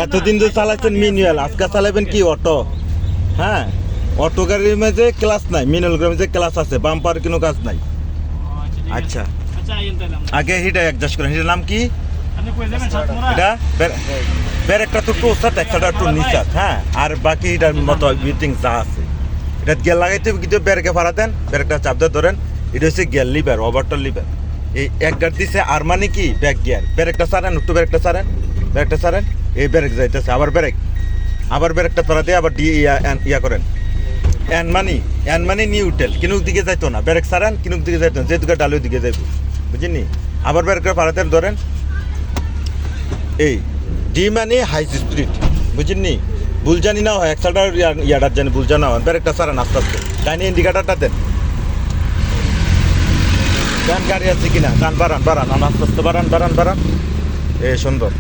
এতদিন যে চালাচ্ছেন ম্যানুয়াল, আজকে চালাবেন কি অটো? হ্যাঁ, অটো গাড়ির মধ্যে ক্লাস নাই, ম্যানুয়াল গাড়ির মধ্যে ক্লাস আছে, বাম্পার কোনো কাজ নাই। আচ্ছা, আগে হিটা অ্যাডজাস্ট করেন। হিটার নাম কি? এটা ব্যারেকটা তো একটু ওস্তাদ, একটা একটু নিচাত। হ্যাঁ, আর বাকি এটার মতো এভরিথিং যা আছে। এটা গিয়ার লাগাইতে কিন্তু ব্যারেকে ফাড়া দেন, ব্যারেকটা চাপ দিয়ে ধরেন। এটা হচ্ছে গিয়ার লিভার, ওভারটার লিভার। এই এক গাড়ি দিছে, আর মানে কি ব্যাক গিয়ার। ব্যারেকটা ছাড়েন, একটু ব্যারেকটা ছাড়েন, ব্যারেকটা ছাড়েন, এই ব্যারেক যাইতেছে, আবার ব্যারেকটা ছাড়া দিয়ে আবার ইয়া করেন। এন মানি নিউট্রাল, কিনুক দিকে যাইতো না। ব্যারেক ছাড়েন, কিনুক দিকে যাইতো না, যেহেতু ডালুর দিকে যাইব, বুঝিনি? আবার ব্যারেকটা ফাড়াতে ধরেন। এই ডি মানে হাই স্পিড, বুঝিনি? ভুল জানি না হয়, একসাটার ইয়াটার জানি ভুল জানা হয়। ব্যারেকটা ছাড়েন আস্তে আস্তে, ডাইনি ইন্ডিকেটারটা দেন। গাড়ি আছে কিনা, গান বাড়ান, আস্তে আস্তে বাড়ান। সুন্দর।